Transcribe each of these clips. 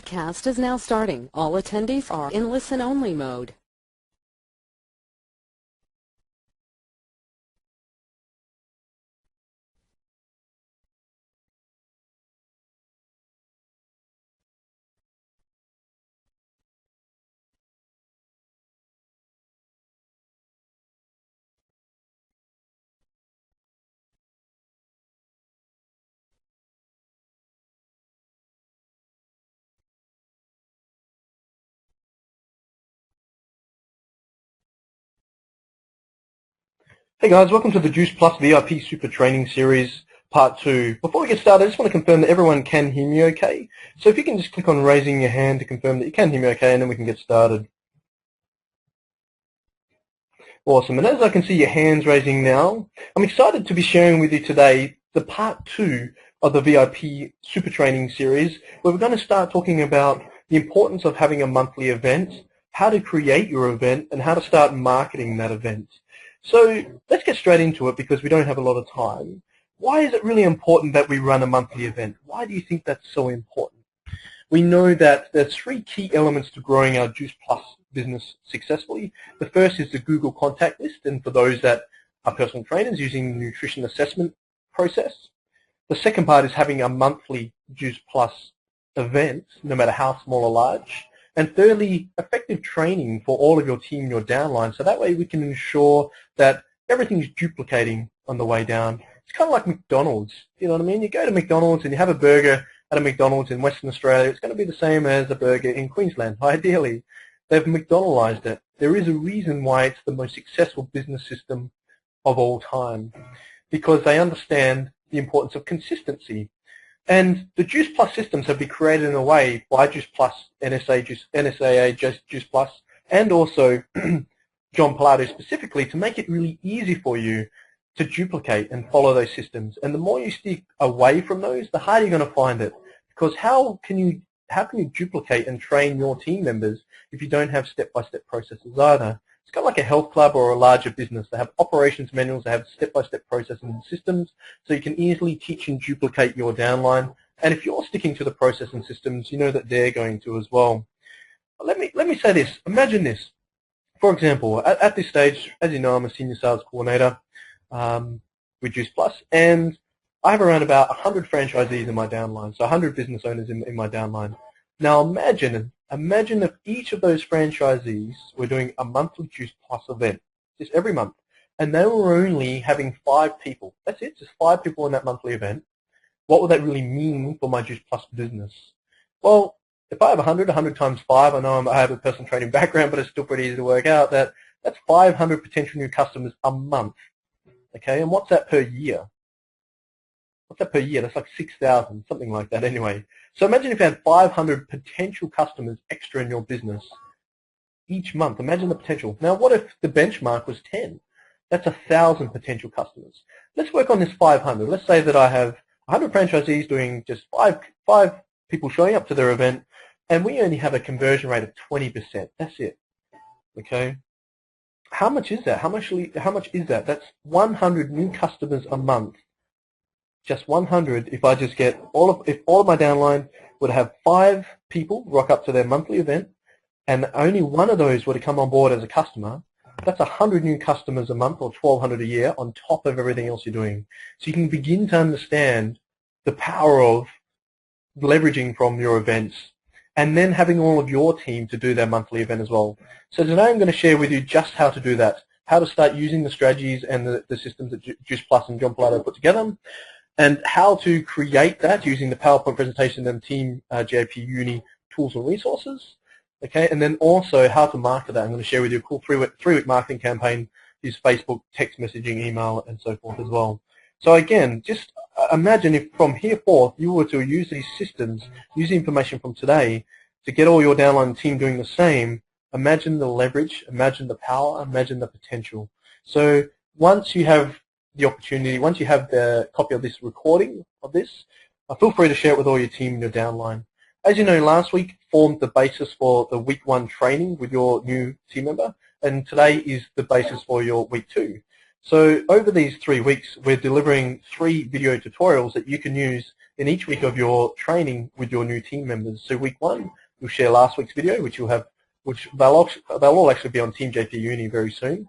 Cast is now starting. All attendees are in listen-only mode. Hey guys, welcome to the Juice Plus VIP Super Training Series Part 2. Before we get started, I just want to confirm that everyone can hear me okay. So if you can just click on raising your hand to confirm that you can hear me okay, and then we can get started. Awesome, and as I can see your hands raising now, I'm excited to be sharing with you today the Part 2 of the VIP Super Training Series, where we're going to start talking about the importance of having a monthly event, how to create your event, and how to start marketing that event. So let's get straight into it because we don't have a lot of time. Why is it really important that we run a monthly event? Why do you think that's so important? We know that there's 3 key elements to growing our Juice Plus business successfully. The first is the Google contact list, and for those that are personal trainers, using the nutrition assessment process. The second part is having a monthly Juice Plus event, no matter how small or large. And thirdly, effective training for all of your team, your downline, so that way we can ensure that everything is duplicating on the way down. It's kind of like McDonald's, you know what I mean? You go to McDonald's and you have a burger at a McDonald's in Western Australia, it's going to be the same as a burger in Queensland, ideally. They've McDonaldized it. There is a reason why it's the most successful business system of all time, because they understand the importance of consistency. And the Juice Plus systems have been created in a way by Juice Plus, NSAA, Juice Plus, and also John Pilato specifically, to make it really easy for you to duplicate and follow those systems. And the more you stick away from those, the harder you're going to find it. Because how can you duplicate and train your team members if you don't have step-by-step processes either? It's kind of like a health club or a larger business. They have operations manuals, they have step-by-step processes and systems, so you can easily teach and duplicate your downline. And if you're sticking to the process and systems, you know that they're going to as well. Let me say this. Imagine this. For example, at this stage, as you know, I'm a senior sales coordinator with Juice Plus, and I have around about 100 franchisees in my downline, so 100 business owners in my downline. Now imagine if each of those franchisees were doing a monthly Juice Plus event, just every month, and they were only having 5 people. That's it, just 5 people in that monthly event. What would that really mean for my Juice Plus business? Well, if I have 100 times 5, I know I have a personal training background, but it's still pretty easy to work out that that's 500 potential new customers a month. Okay, and what's that per year? What's that per year? That's like 6,000, something like that anyway. So imagine if you had 500 potential customers extra in your business each month. Imagine the potential. Now what if the benchmark was 10? That's 1,000 potential customers. Let's work on this 500. Let's say that I have 100 franchisees doing just 5 people showing up to their event, and we only have a conversion rate of 20%. That's it. Okay? How much is that? How much is that? That's 100 new customers a month. Just 100. If I just get if all of my downline would have 5 people rock up to their monthly event, and only one of those were to come on board as a customer, that's 100 new customers a month, or 1,200 a year, on top of everything else you're doing. So you can begin to understand the power of leveraging from your events, and then having all of your team to do their monthly event as well. So today I'm going to share with you just how to do that, how to start using the strategies and the systems that Juice Plus and John Pilato put together, and how to create that using the PowerPoint presentation and Team JP Uni tools and resources. Okay, and then also how to market that. I'm going to share with you a cool three-week marketing campaign, use Facebook, text messaging, email, and so forth as well. So again, just imagine if from here forth you were to use these systems, use the information from today to get all your downline team doing the same. Imagine the leverage, imagine the power, imagine the potential. So once you have the opportunity, once you have the copy of this recording of this, feel free to share it with all your team and your downline. as you know, last week formed the basis for the week 1 training with your new team member, and today is the basis for your week 2. So over these 3 weeks, we're delivering 3 video tutorials that you can use in each week of your training with your new team members. So week 1, we'll share last week's video, which they'll all actually be on Team JP Uni very soon.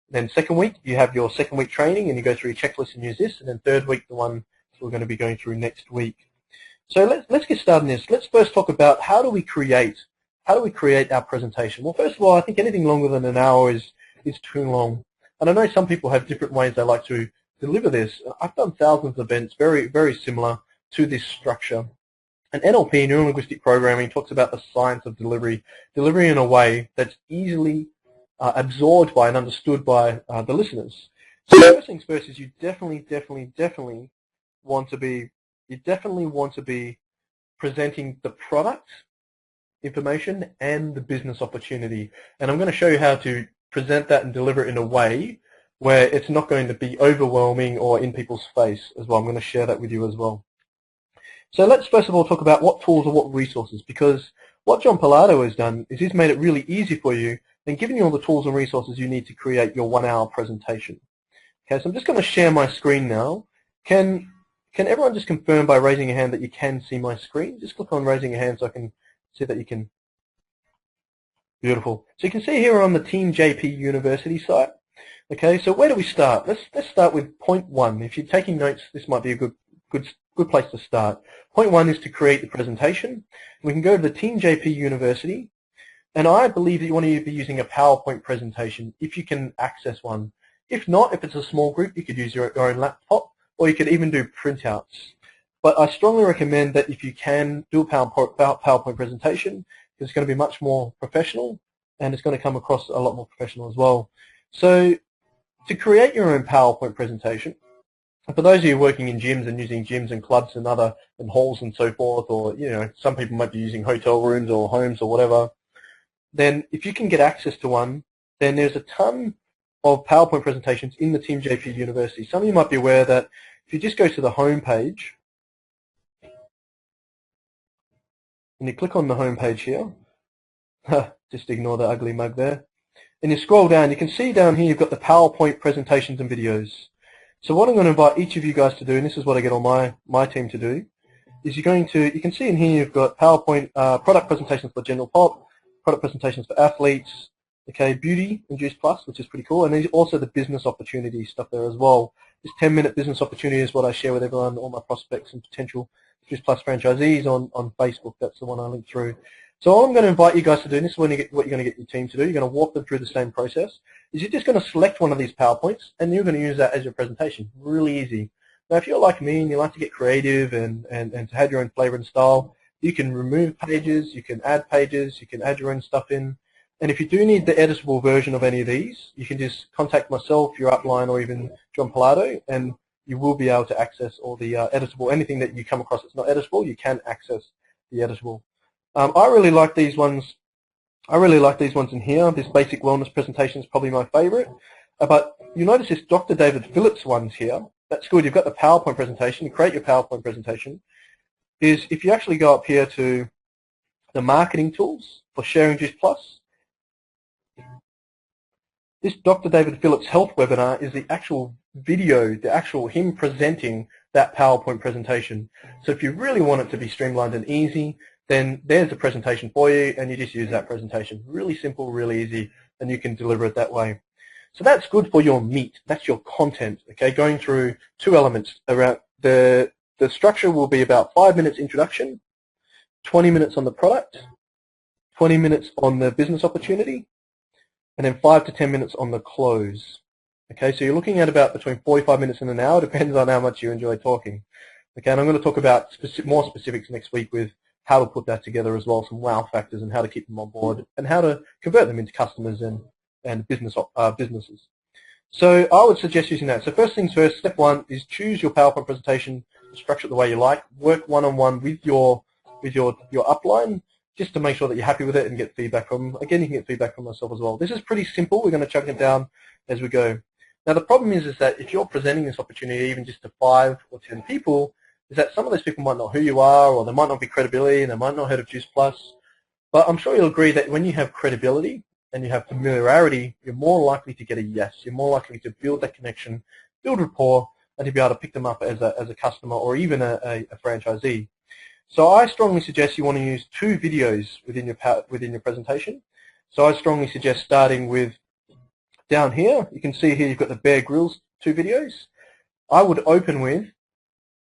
Then second week, you have your second week training, and you go through your checklist and use this. And then third week, the one we're going to be going through next week. So let's get started on this. Let's first talk about how do we create our presentation. Well, first of all, I think anything longer than an hour is too long. And I know some people have different ways they like to deliver this. I've done thousands of events very, very similar to this structure. And NLP, Neuro-Linguistic Programming, talks about the science of delivery in a way that's easily absorbed by and understood by the listeners. So first things first is you definitely want to be presenting the product information and the business opportunity. And I'm going to show you how to present that and deliver it in a way where it's not going to be overwhelming or in people's face as well. I'm going to share that with you as well. So let's first of all talk about what tools or what resources, because what John Pilato has done is he's made it really easy for you and given you all the tools and resources you need to create your 1-hour presentation. Okay, so I'm just going to share my screen now. Can everyone just confirm by raising a hand that you can see my screen? Just click on raising a hand so I can see that you can. Beautiful. So you can see here we're on the Team JP University site. Okay, so where do we start? Let's start with point 1. If you're taking notes, this might be a good place to start. Point 1 is to create the presentation. We can go to the Team JP University, and I believe that you want to be using a PowerPoint presentation if you can access one. If not, if it's a small group, you could use your own laptop, or you could even do printouts. But I strongly recommend that if you can do a PowerPoint presentation, it's going to be much more professional, and it's going to come across a lot more professional as well. So to create your own PowerPoint presentation, for those of you working in gyms and using gyms and clubs and halls and so forth, or some people might be using hotel rooms or homes or whatever, then if you can get access to one, then there's a ton of PowerPoint presentations in the Team JP University. Some of you might be aware that if you just go to the home page, and you click on the home page here, just ignore the ugly mug there, and you scroll down, you can see down here you've got the PowerPoint presentations and videos. So what I'm going to invite each of you guys to do, and this is what I get all my team to do, is you can see in here you've got PowerPoint product presentations for general pop, product presentations for athletes, okay, beauty and Juice Plus, which is pretty cool, and then also the business opportunity stuff there as well. This 10-minute business opportunity is what I share with everyone, all my prospects and potential Juice Plus franchisees on Facebook. That's the one I link through. So all I'm going to invite you guys to do, and this is what you're going to get your team to do, you're going to walk them through the same process, is you're just going to select one of these PowerPoints, and you're going to use that as your presentation. Really easy. Now, if you're like me and you like to get creative and to have your own flavor and style, you can remove pages, you can add pages, you can add your own stuff in. And if you do need the editable version of any of these, you can just contact myself, your upline, or even John Pilato, and you will be able to access all the editable. Anything that you come across that's not editable, you can access the editable. I really like these ones. I really like these ones in here. This basic wellness presentation is probably my favorite. But you notice this Dr. David Phillips ones here. That's good. You've got the PowerPoint presentation. You create your PowerPoint presentation. Is if you actually go up here to the marketing tools for sharing Juice Plus, this Dr. David Phillips health webinar is the actual video, him presenting that PowerPoint presentation. So if you really want it to be streamlined and easy, then there's a presentation for you, and you just use that presentation. Really simple, really easy, and you can deliver it that way. So that's good for your meat. That's your content. Okay, going through 2 elements around the structure will be about 5 minutes introduction, 20 minutes on the product, 20 minutes on the business opportunity, and then 5 to 10 minutes on the close. Okay, so you're looking at about between 45 minutes and an hour, depends on how much you enjoy talking. Okay, and I'm going to talk about more specifics next week with how to put that together as well, some wow factors and how to keep them on board and how to convert them into customers and businesses. So I would suggest using that. So first things first, step 1 is choose your PowerPoint presentation, structure it the way you like, work one-on-one with your upline just to make sure that you're happy with it and get feedback from, again, you can get feedback from myself as well. This is pretty simple. We're going to chunk it down as we go. Now the problem is that if you're presenting this opportunity even just to 5 or 10 people, is that some of those people might not know who you are, or there might not be credibility, and they might not have heard of Juice Plus. But I'm sure you'll agree that when you have credibility and you have familiarity, you're more likely to get a yes. You're more likely to build that connection, build rapport, and to be able to pick them up as a customer or even a franchisee. So I strongly suggest you want to use 2 videos within your presentation. So I strongly suggest starting with down here. You can see here you've got the Bear Grylls 2 videos. I would open with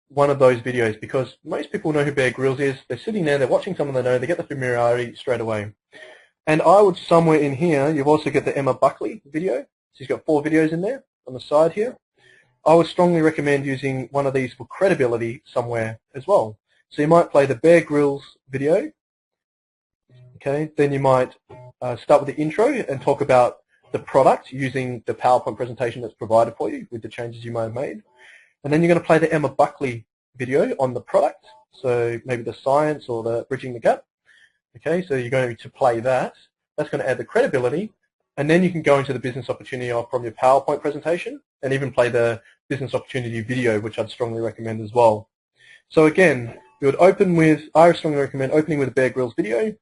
one of those videos because most people know who Bear Grylls is. They're sitting there, they're watching someone they know, they get the familiarity straight away. And I would somewhere in here, you've also got the Emma Buckley video. She's got 4 videos in there on the side here. I would strongly recommend using one of these for credibility somewhere as well. So you might play the Bear Grylls video. Okay, then you might start with the intro and talk about the product using the PowerPoint presentation that's provided for you with the changes you might have made. And then you're going to play the Emma Buckley video on the product, so maybe the science or the bridging the gap. Okay, so you're going to play that. That's going to add the credibility. And then you can go into the business opportunity from your PowerPoint presentation and even play the business opportunity video, which I'd strongly recommend as well. So again, you would open with, I strongly recommend opening with a Bear Grylls video.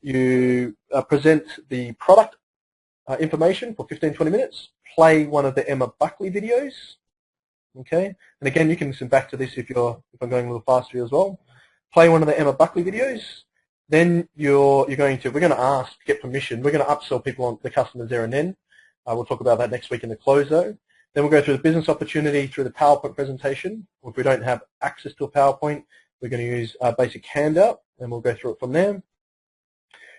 You present the product information for 15-20 minutes. Play one of the Emma Buckley videos. Okay, and again, you can listen back to this if I'm going a little faster as well. Play one of the Emma Buckley videos. Then we're going to ask to get permission. We're going to upsell people on the customers there and then. We'll talk about that next week in the close though. Then we'll go through the business opportunity through the PowerPoint presentation. If we don't have access to a PowerPoint, we're going to use a basic handout, and we'll go through it from there.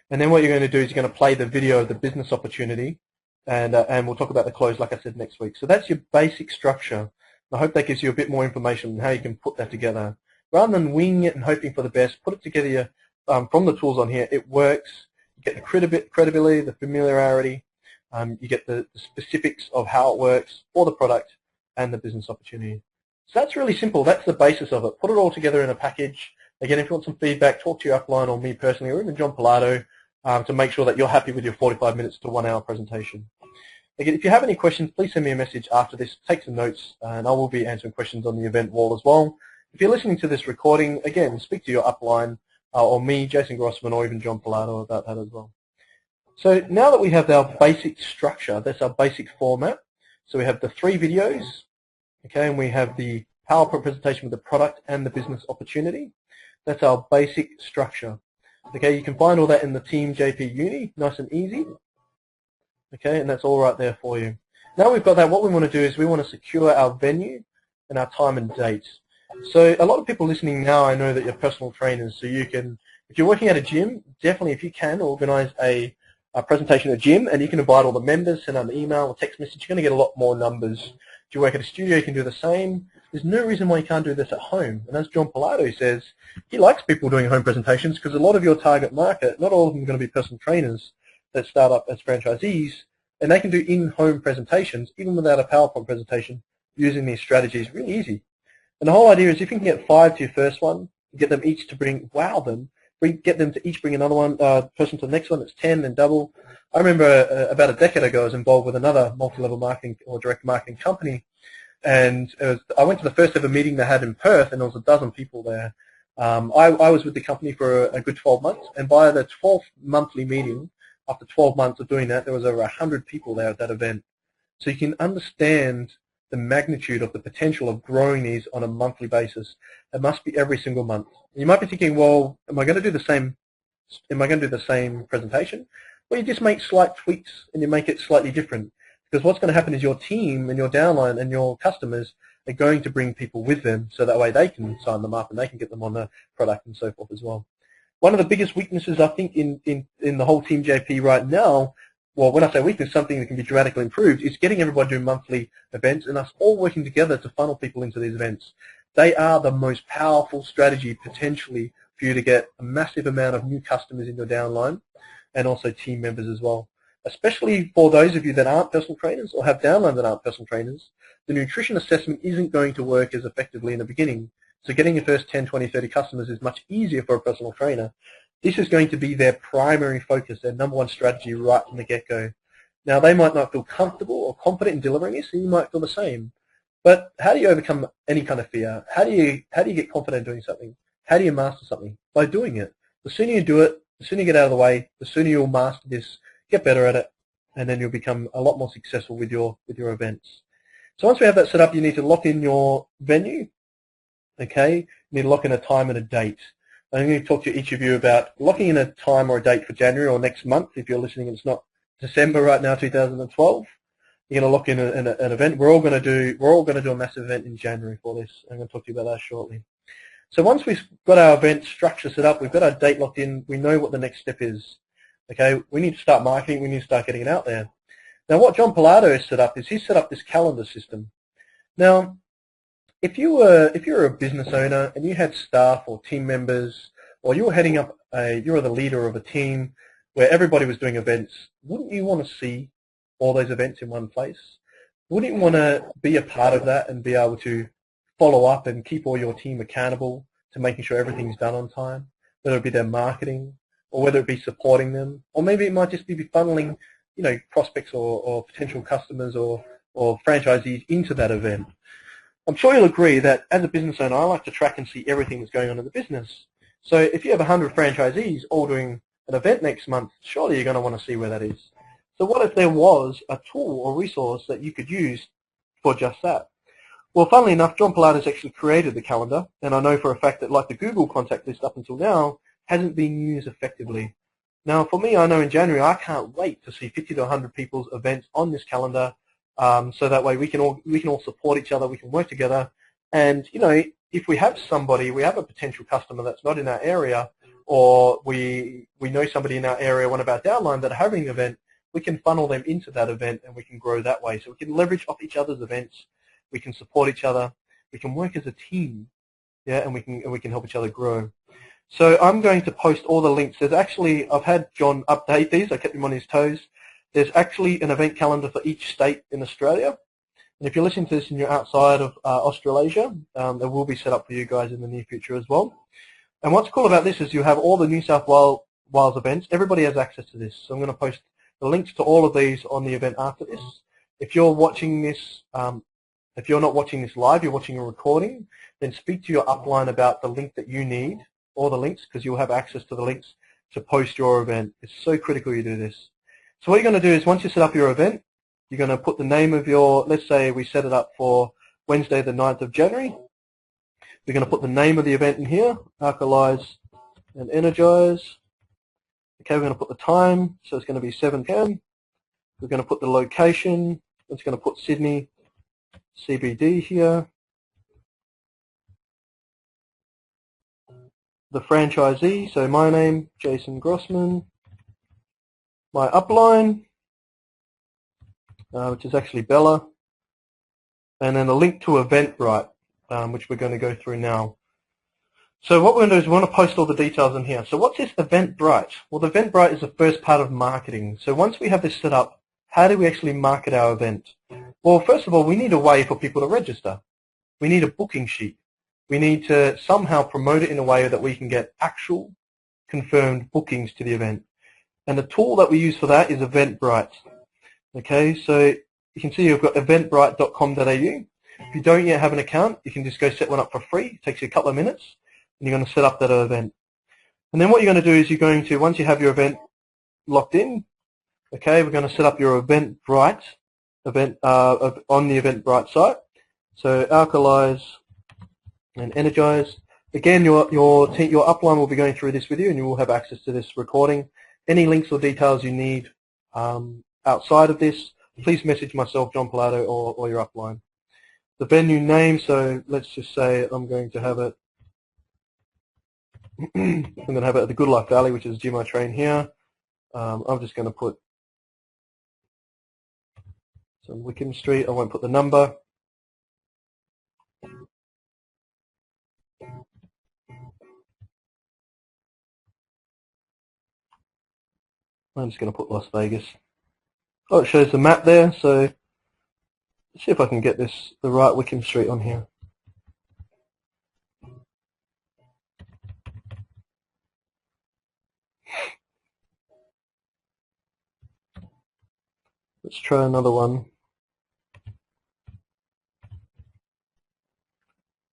And then what you're going to do is you're going to play the video of the business opportunity, and we'll talk about the close, like I said, next week. So that's your basic structure. I hope that gives you a bit more information on how you can put that together. Rather than winging it and hoping for the best, put it together from the tools on here. It works. You get the credibility, the familiarity. You get the specifics of how it works for the product and the business opportunity. So that's really simple. That's the basis of it. Put it all together in a package. Again, if you want some feedback, talk to your upline or me personally or even John Pilato to make sure that you're happy with your 45 minutes to 1 hour presentation. Again, if you have any questions, please send me a message after this. Take some notes, and I will be answering questions on the event wall as well. If you're listening to this recording, again, speak to your upline or me, Jason Grossman, or even John Pilato about that as well. So now that we have our basic structure, that's our basic format. So we have the 3 videos, okay, and we have the PowerPoint presentation with the product and the business opportunity. That's our basic structure. Okay, you can find all that in the Team JP Uni, nice and easy. Okay, and that's all right there for you. Now we've got that, what we want to do is we want to secure our venue and our time and date. So a lot of people listening now, I know that you're personal trainers, so you can, if you're working at a gym, definitely if you can, organize a presentation at a gym, and you can invite all the members, send out an email or text message. You're going to get a lot more numbers. If you work at a studio, you can do the same. There's no reason why you can't do this at home. And as John Pilato says, he likes people doing home presentations because a lot of your target market, not all of them are going to be personal trainers that start up as franchisees, and they can do in-home presentations even without a PowerPoint presentation using these strategies really easy. And the whole idea is if you can get 5 to your first one, get them each to wow them, get them to each bring another one, person to the next one, it's 10, then double. I remember about a decade ago I was involved with another multi-level marketing or direct marketing company, and I went to the first ever meeting they had in Perth, and there was a dozen people there. I was with the company for a good 12 months, and by the 12th monthly meeting, after 12 months of doing that, there was over 100 people there at that event. So you can understand the magnitude of the potential of growing these on a monthly basis. It must be every single month. You might be thinking, well, am I going to do the same presentation? Well, you just make slight tweaks and you make it slightly different. Because what's going to happen is your team and your downline and your customers are going to bring people with them, so that way they can sign them up and they can get them on the product and so forth as well. One of the biggest weaknesses, I think, in the whole Team JP right now, well, when I say weakness, something that can be dramatically improved, is getting everybody doing monthly events and us all working together to funnel people into these events. They are the most powerful strategy potentially for you to get a massive amount of new customers in your downline and also team members as well. Especially for those of you that aren't personal trainers or have downline that aren't personal trainers, the nutrition assessment isn't going to work as effectively in the beginning. So getting your first 10, 20, 30 customers is much easier for a personal trainer. This is going to be their primary focus, their number one strategy right from the get-go. Now, they might not feel comfortable or confident in delivering this, and you might feel the same. But how do you overcome any kind of fear? How do you get confident doing something? How do you master something? By doing it. The sooner you do it, the sooner you get out of the way, the sooner you'll master this, get better at it, and then you'll become a lot more successful with your events. So once we have that set up, you need to lock in your venue. Okay, you need to lock in a time and a date. I'm going to talk to each of you about locking in a time or a date for January or next month. If you're listening, it's not December right now, 2012. You're going to lock in an event. We're all going to do a massive event in January for this. I'm going to talk to you about that shortly. So once we've got our event structure set up, we've got our date locked in, we know what the next step is. Okay, we need to start marketing, we need to start getting it out there. Now what John Pilato has set up is he's set up this calendar system. Now, if you're a business owner and you had staff or team members, or you were heading up you were the leader of a team where everybody was doing events, wouldn't you want to see all those events in one place? Wouldn't you want to be a part of that and be able to follow up and keep all your team accountable to making sure everything's done on time, whether it be their marketing or whether it be supporting them, or maybe it might just be funneling, prospects or potential customers or franchisees into that event. I'm sure you'll agree that as a business owner, I like to track and see everything that's going on in the business. So if you have 100 franchisees all doing an event next month, surely you're going to want to see where that is. So what if there was a tool or resource that you could use for just that? Well, funnily enough, John Pilato's actually created the calendar, and I know for a fact that, like the Google contact list up until now, hasn't been used effectively. Now, for me, I know in January, I can't wait to see 50 to 100 people's events on this calendar, so that way we can all support each other, we can work together, and if we have a potential customer that's not in our area, or we know somebody in our area, one of our downline that are having an event, we can funnel them into that event and we can grow that way. So we can leverage off each other's events, we can support each other, we can work as a team, yeah, and we can help each other grow. So I'm going to post all the links. I've had John update these, I kept him on his toes. There's actually an event calendar for each state in Australia. And if you're listening to this and you're outside of Australasia, there will be set up for you guys in the near future as well. And what's cool about this is you have all the New South Wales events. Everybody has access to this. So I'm going to post the links to all of these on the event after this. If you're watching this, if you're not watching this live, you're watching a recording, then speak to your upline about the link that you need, all the links, because you'll have access to the links to post your event. It's so critical you do this. So what you're going to do is once you set up your event, you're going to put the name of let's say we set it up for Wednesday the 9th of January. You're going to put the name of the event in here, Alkalize and Energize. Okay, we're going to put the time, so it's going to be 7 p.m. We're going to put the location, it's going to put Sydney CBD here. The franchisee, so my name, Jason Grossman. My upline, which is actually Bella. And then a link to Eventbrite, which we're going to go through now. So what we're going to do is we want to post all the details in here. So what's this Eventbrite? Well, the Eventbrite is the first part of marketing. So once we have this set up, how do we actually market our event? Well, first of all, we need a way for people to register. We need a booking sheet. We need to somehow promote it in a way that we can get actual confirmed bookings to the event. And the tool that we use for that is Eventbrite. Okay, so you can see you've got eventbrite.com.au. If you don't yet have an account, you can just go set one up for free. It takes you a couple of minutes, and you're going to set up that event. And then what you're going to do is you're going to, once you have your event locked in, okay, we're going to set up your Eventbrite event on the Eventbrite site. So Alkalize and Energize. Again, your upline will be going through this with you, and you will have access to this recording. Any links or details you need outside of this, please message myself, John Pilato, or your upline. The venue name, so let's just say I'm going to have it I'm going to have it at the Good Life Valley, which is gym I train here. I'm just going to put some Wickham Street. I won't put the number. I'm just going to put Las Vegas. Oh, it shows the map there, so let's see if I can get the right Wickham Street on here. Let's try another one.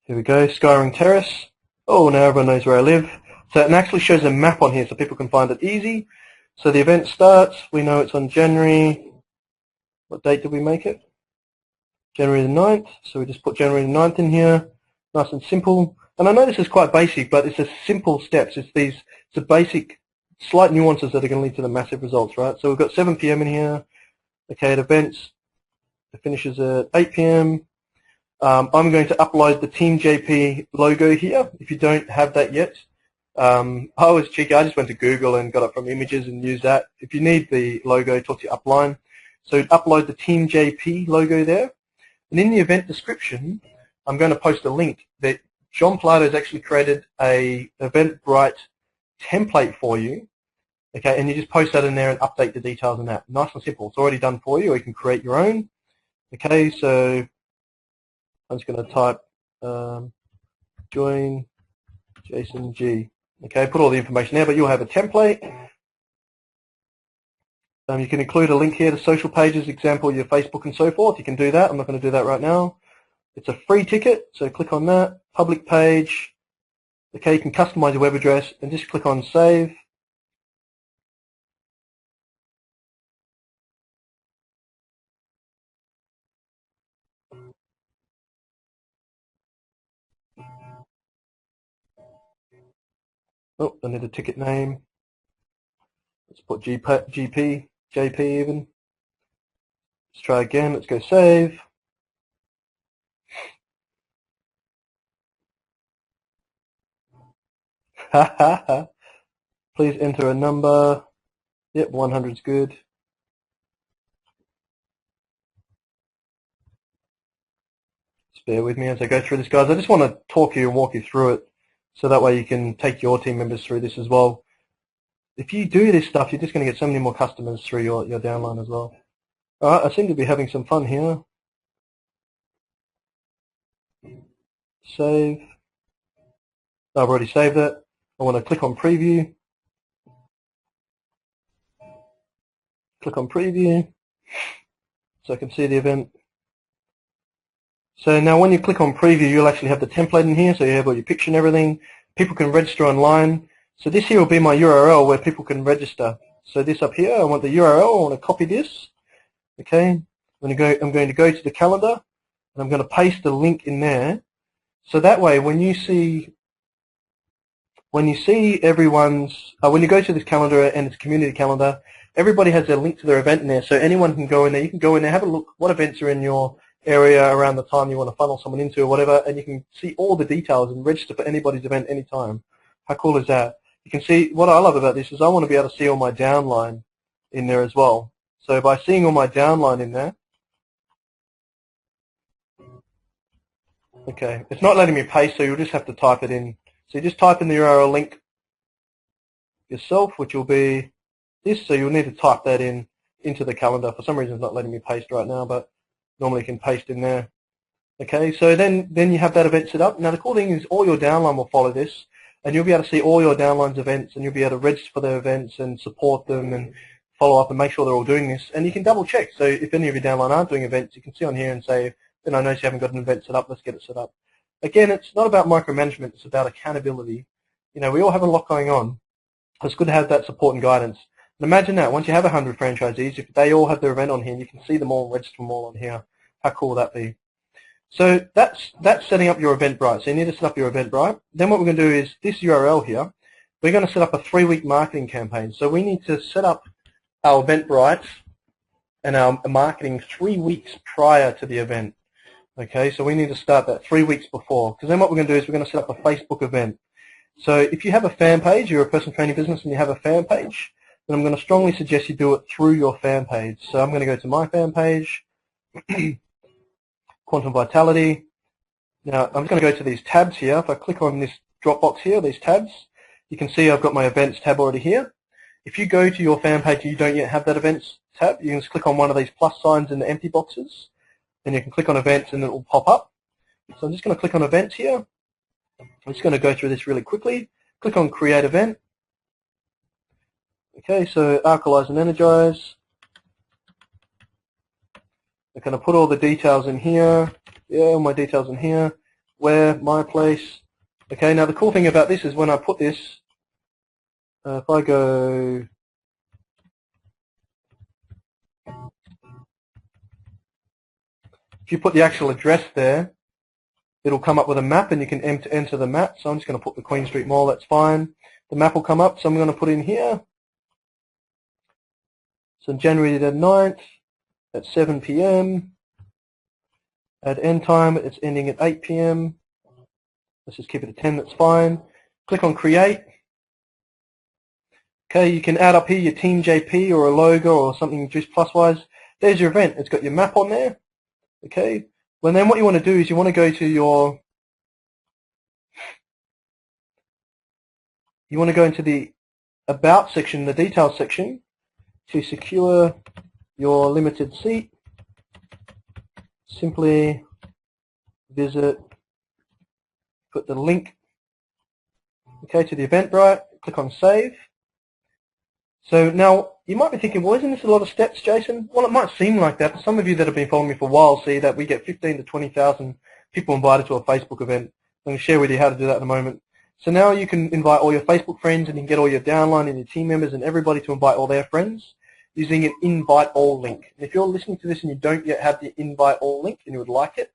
Here we go, Skyring Terrace. Oh, now everyone knows where I live. So it actually shows a map on here so people can find it easy. So the event starts, we know it's on January. What date did we make it? January the 9th. So we just put January the 9th in here. Nice and simple. And I know this is quite basic, but it's a simple steps. It's the basic slight nuances that are going to lead to the massive results, right? So we've got 7 p.m. in here. Okay, at events, it finishes at 8 p.m. I'm going to upload the Team JP logo here. If you don't have that yet, I was cheeky. I just went to Google and got it from images and used that. If you need the logo, talk to your upline. So upload the Team JP logo there. And in the event description, I'm going to post a link that John Pilato has actually created a Eventbrite template for you. Okay, and you just post that in there and update the details in that. Nice and simple. It's already done for you, or you can create your own. Okay, so I'm just going to type join Jason G. Okay, put all the information there, but you'll have a template. You can include a link here to social pages, example, your Facebook and so forth. You can do that. I'm not going to do that right now. It's a free ticket, so click on that. Public page. Okay, you can customize your web address and just click on save. Oh, I need a ticket name. Let's put GP, JP even. Let's try again. Let's go save. Please enter a number. Yep, 100 is good. Just bear with me as I go through this, guys. I just want to talk to you and walk you through it so that way you can take your team members through this as well. If you do this stuff, you're just going to get so many more customers through your downline as well. All right, I seem to be having some fun here. Save. I've already saved it. I want to click on preview. Click on preview so I can see the event. So now when you click on preview, you'll actually have the template in here, so you have all your picture and everything. People can register online. So this here will be my URL where people can register. So this up here, I want the URL. I want to copy this. Okay, I'm going to go to the calendar, and I'm going to paste the link in there. So that way, when you everyone's, when you go to this calendar and it's a community calendar, everybody has their link to their event in there. So anyone can go in there. You can go in there, have a look what events are in your area around the time you want to funnel someone into or whatever, and you can see all the details and register for anybody's event anytime. How cool is that? You can see, what I love about this is I want to be able to see all my downline in there as well. So by seeing all my downline in there, okay, it's not letting me paste, so you'll just have to type it in. So you just type in the URL link yourself, which will be this, so you'll need to type that into the calendar. For some reason it's not letting me paste right now, but normally you can paste in there. Okay, so then you have that event set up. Now the cool thing is all your downline will follow this, and you'll be able to see all your downline's events, and you'll be able to register for their events and support them and follow up and make sure they're all doing this. And you can double check. So if any of your downline aren't doing events, you can see on here and say, then I notice you haven't got an event set up, let's get it set up. Again, it's not about micromanagement, it's about accountability. You know, we all have a lot going on. It's good to have that support and guidance. And imagine that, once you have 100 franchisees, if they all have their event on here, and you can see them all and register them all on here, how cool would that be? So that's setting up your Eventbrite. So you need to set up your Eventbrite. Then what we're going to do is this URL here, we're going to set up a 3-week marketing campaign. So we need to set up our Eventbrite and our marketing 3 weeks prior to the event. Okay, so we need to start that 3 weeks before, because then what we're going to do is we're going to set up a Facebook event. So if you have a fan page, you're a personal training business and you have a fan page, then I'm going to strongly suggest you do it through your fan page. So I'm going to go to my fan page, Quantum Vitality. Now I'm just going to go to these tabs here. If I click on this drop box here, these tabs, you can see I've got my events tab already here. If you go to your fan page and you don't yet have that events tab, you can just click on one of these plus signs in the empty boxes. Then you can click on events and it will pop up. So I'm just going to click on events here. I'm just going to go through this really quickly. Click on create event. Okay, so alkalize and energize. I'm going to put all the details in here. Yeah, all my details in here. where, my place. Okay, now the cool thing about this is when I put this, if I go, if you put the actual address there, it'll come up with a map and you can enter the map. So I'm just going to put the Queen Street Mall, that's fine. The map will come up, so I'm going to put in here. So January the 9th at 7 p.m. At end time, it's ending at 8 p.m. Let's just keep it at 10, that's fine. Click on create. Okay, you can add up here your Team JP or a logo or something Juice Plus wise. There's your event. It's got your map on there. Okay. Well, then what you want to do is you want to go to your, you want to go into the About section, the Details section, to secure your limited seat. Simply visit, put the link, okay, to the Eventbrite, click on Save. So now, you might be thinking, well, isn't this a lot of steps, Jason? Well, it might seem like that. Some of you that have been following me for a while see that we get 15 to 20,000 people invited to a Facebook event. I'm going to share with you how to do that in a moment. So now you can invite all your Facebook friends and you can get all your downline and your team members and everybody to invite all their friends using an invite all link. And if you're listening to this and you don't yet have the invite all link and you would like it,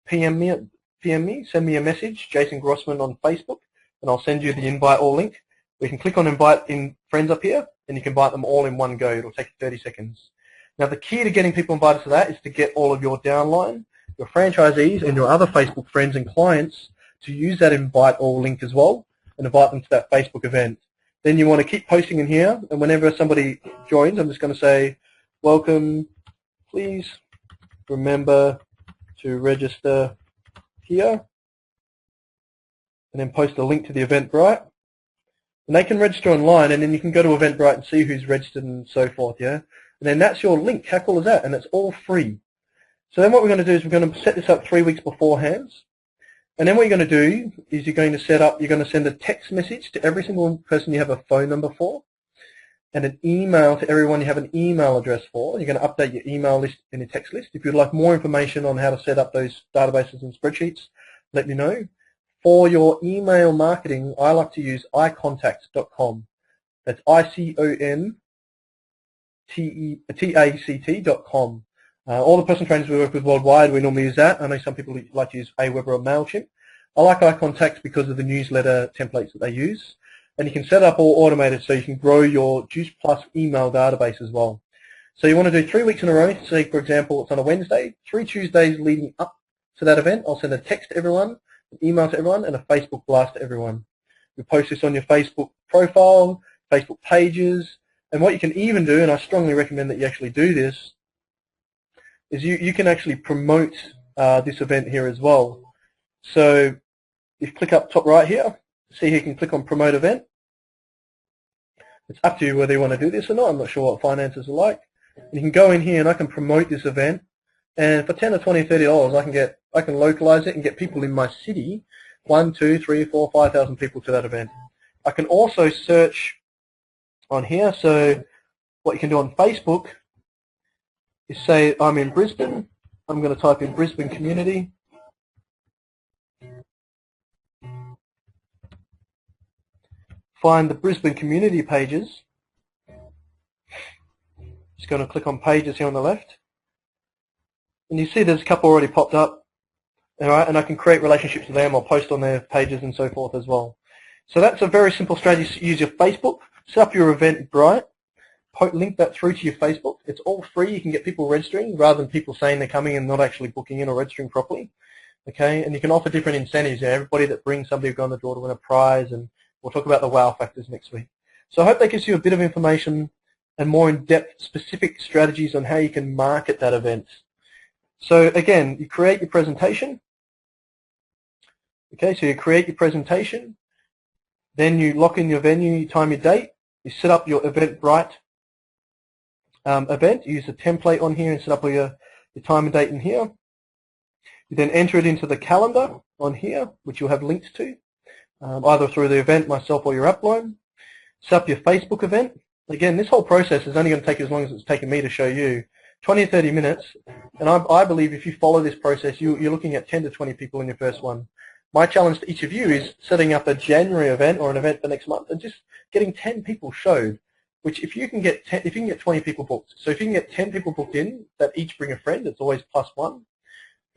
PM me, send me a message, Jason Grossman on Facebook, and I'll send you the invite all link. We can click on invite in friends up here and you can invite them all in one go. It'll take you 30 seconds. Now the key to getting people invited to that is to get all of your downline, your franchisees and your other Facebook friends and clients to use that invite all link as well and invite them to that Facebook event. Then you want to keep posting in here, and whenever somebody joins, I'm just going to say, welcome, please remember to register here, and then post a link to the Eventbrite. And they can register online, and then you can go to Eventbrite and see who's registered and so forth, yeah? And then that's your link. How cool is that? And it's all free. So then what we're going to do is we're going to set this up 3 weeks beforehand. And then what you're going to do is you're going to send a text message to every single person you have a phone number for, and an email to everyone you have an email address for. You're going to update your email list in your text list. If you'd like more information on how to set up those databases and spreadsheets, let me know. For your email marketing, I like to use icontact.com. That's icontact.com. All the personal trainers we work with worldwide, we normally use that. I know some people like to use Aweber or MailChimp. I like iContact because of the newsletter templates that they use. And you can set up all automated so you can grow your Juice Plus email database as well. So you want to do 3 weeks in a row. Say, for example, it's on a Wednesday. 3 Tuesdays leading up to that event, I'll send a text to everyone, an email to everyone, and a Facebook blast to everyone. You post this on your Facebook profile, Facebook pages, and what you can even do, and I strongly recommend that you actually do this, is you can actually promote this event here as well. So if you click up top right here, see here you can click on promote event. It's up to you whether you want to do this or not. I'm not sure what finances are like. And you can go in here and I can promote this event, and for 10 or 20, $30 I can localize it and get people in my city, 1, 2, 3, 4, 5,000 people to that event. I can also search on here. So what you can do on Facebook is say I'm in Brisbane. I'm going to type in Brisbane community. Find the Brisbane community pages. Just going to click on pages here on the left. And you see there's a couple already popped up. All right, and I can create relationships with them or post on their pages and so forth as well. So that's a very simple strategy. Use your Facebook, set up your Eventbrite, link that through to your Facebook. It's all free. You can get people registering rather than people saying they're coming and not actually booking in or registering properly. Okay, and you can offer different incentives. You know, everybody that brings somebody will go on the draw to win a prize, and we'll talk about the wow factors next week. So I hope that gives you a bit of information and more in-depth specific strategies on how you can market that event. So again, you create your presentation. Okay, so you create your presentation, then you lock in your venue, you time your date, you set up your Eventbrite event, you use the template on here and set up all your time and date in here. You then enter it into the calendar on here, which you'll have links to, either through the event, myself, or your upline. Set up your Facebook event. Again, this whole process is only going to take as long as it's taken me to show you, 20 or 30 minutes, and I believe if you follow this process, you're looking at 10 to 20 people in your first one. my challenge to each of you is setting up a January event or an event for next month and just getting 10 people showed, which if you can get 10, if you can get 20 people booked, so if you can get 10 people booked in that each bring a friend, it's always +1,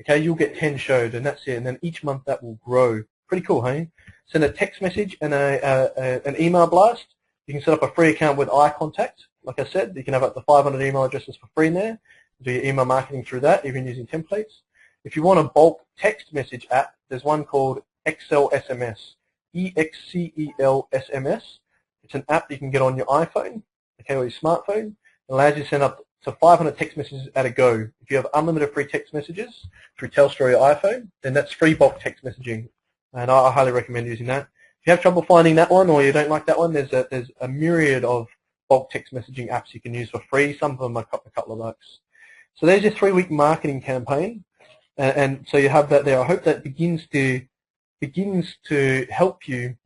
okay, you'll get 10 showed and that's it, and then each month that will grow. Pretty cool, hey? Send a text message and an email blast. You can set up a free account with iContact. Like I said, you can have up to 500 email addresses for free in there. Do your email marketing through that, even using templates. If you want a bulk text message app, there's one called Excel SMS, EXCEL SMS. It's an app that you can get on your iPhone, okay, or your smartphone. It allows you to send up to 500 text messages at a go. If you have unlimited free text messages through Telstra or your iPhone, then that's free bulk text messaging, and I highly recommend using that. If you have trouble finding that one or you don't like that one, there's a myriad of bulk text messaging apps you can use for free. Some of them are a couple of bucks. So there's your 3-week marketing campaign, and so you have that there. I hope that begins to help you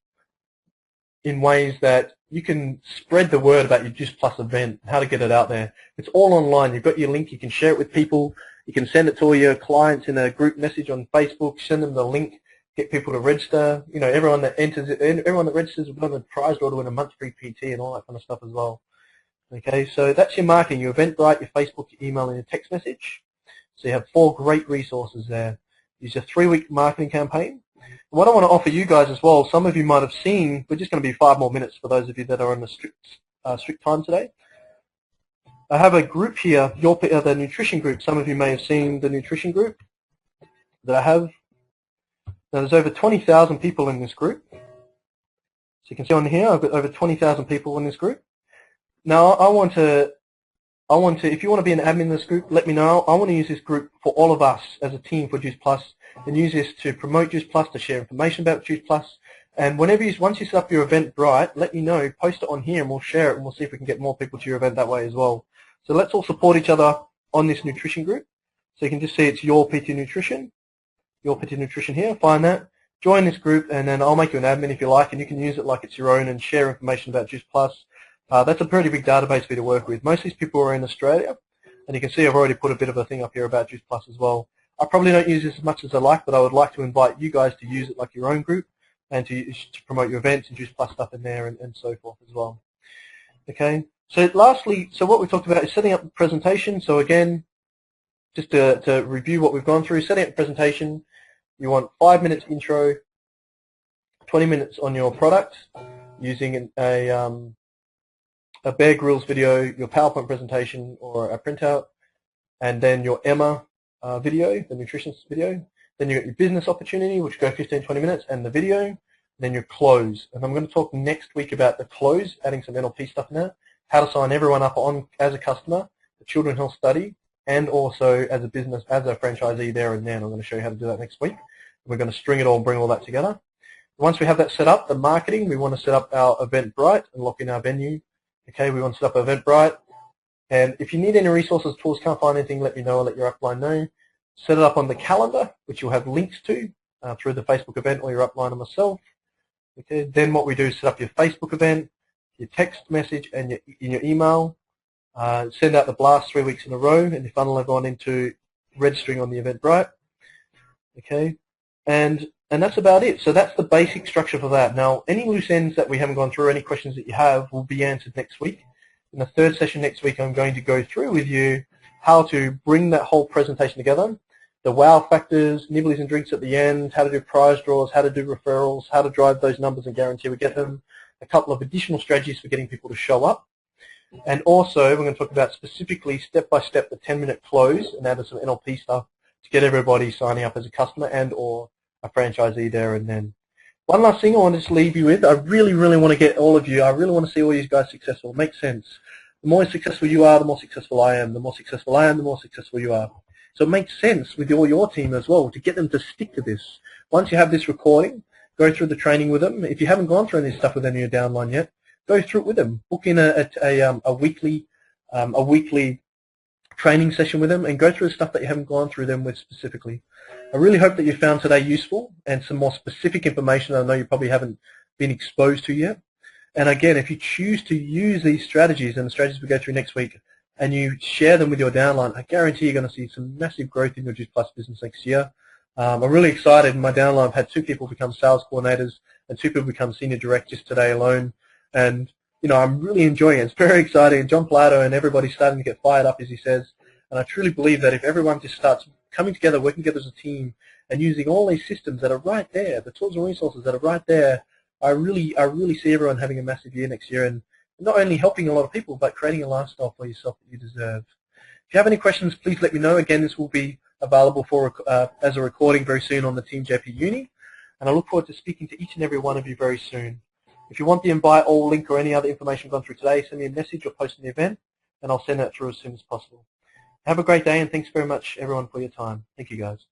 in ways that you can spread the word about your Juice Plus event, how to get it out there. It's all online. You've got your link. You can share it with people. You can send it to all your clients in a group message on Facebook. Send them the link. Get people to register. You know, everyone that registers will go on a prize draw to win a month free PT and all that kind of stuff as well. Okay, so that's your marketing, your Eventbrite, your Facebook, your email, and your text message. So you have 4 great resources there. Use your 3-week marketing campaign. What I want to offer you guys as well, some of you might have seen, we're just going to be 5 more minutes for those of you that are on the strict time today. I have a group here, the nutrition group. Some of you may have seen the nutrition group that I have. Now there's over 20,000 people in this group. So you can see on here, I've got over 20,000 people in this group. Now I want to, if you want to be an admin in this group, let me know. I want to use this group for all of us as a team for Juice Plus, and use this to promote Juice Plus, to share information about Juice Plus. And once you set up your Eventbrite, let me know, post it on here, and we'll share it, and we'll see if we can get more people to your event that way as well. So let's all support each other on this nutrition group. So you can just see it's Your PT Nutrition here. Find that, join this group, and then I'll make you an admin if you like, and you can use it like it's your own and share information about Juice Plus. That's a pretty big database for you to work with. Most of these people are in Australia, and you can see I've already put a bit of a thing up here about Juice Plus as well. I probably don't use this as much as I like, but I would like to invite you guys to use it like your own group and to promote your events and Juice Plus stuff in there and so forth as well. Okay, so lastly, so what we talked about is setting up the presentation. So again, just to review what we've gone through, setting up the presentation, you want 5 minutes intro, 20 minutes on your product using a Bear Grylls video, your PowerPoint presentation or a printout, and then your Emma video, the nutritionist video. Then you got your business opportunity, which go 15-20 minutes, and the video. Then your close. And I'm going to talk next week about the close, adding some NLP stuff in there, how to sign everyone up on as a customer, the Children's Health Study, and also as a business, as a franchisee there and then. I'm going to show you how to do that next week. We're going to string it all and bring all that together. Once we have that set up, the marketing, we want to set up our Eventbrite and lock in our venue. Okay, we want to set up Eventbrite. And if you need any resources, tools, can't find anything, let me know. I'll let your upline know. Set it up on the calendar, which you'll have links to through the Facebook event or your upline or myself. Okay, then what we do is set up your Facebook event, your text message, and your email. Send out the blast 3 weeks in a row, and you funnel everyone into registering on the Eventbrite. Okay, and that's about it. So that's the basic structure for that. Now, any loose ends that we haven't gone through, any questions that you have, will be answered next week. In the 3rd session next week, I'm going to go through with you how to bring that whole presentation together, the wow factors, nibblies and drinks at the end, how to do prize draws, how to do referrals, how to drive those numbers and guarantee we get them, a couple of additional strategies for getting people to show up. And also, we're going to talk about specifically, step-by-step, the 10-minute close, and add some NLP stuff to get everybody signing up as a customer and or a franchisee there and then. One last thing I want to just leave you with, I really, really want to get all of you, I really want to see all you guys successful. It makes sense. The more successful you are, the more successful I am. The more successful I am, the more successful you are. So it makes sense with all your team as well to get them to stick to this. Once you have this recording, go through the training with them. If you haven't gone through any stuff with any of your downline yet, go through it with them. Book in a weekly training session with them and go through the stuff that you haven't gone through them with specifically. I really hope that you found today useful and some more specific information I know you probably haven't been exposed to yet. And again, if you choose to use these strategies and the strategies we go through next week and you share them with your downline, I guarantee you're going to see some massive growth in your Juice Plus business next year. I'm really excited. In my downline, I've had 2 people become sales coordinators and 2 people become senior directors today alone. And, I'm really enjoying it. It's very exciting. And John Plato and everybody's starting to get fired up, as he says. And I truly believe that if everyone just starts coming together, working together as a team, and using all these systems that are right there, the tools and resources that are right there, I really see everyone having a massive year next year, and not only helping a lot of people, but creating a lifestyle for yourself that you deserve. If you have any questions, please let me know. Again, this will be available for as a recording very soon on the Team JP Uni, and I look forward to speaking to each and every one of you very soon. If you want the invite or link or any other information gone through today, send me a message or post in the event, and I'll send that through as soon as possible. Have a great day, and thanks very much, everyone, for your time. Thank you, guys.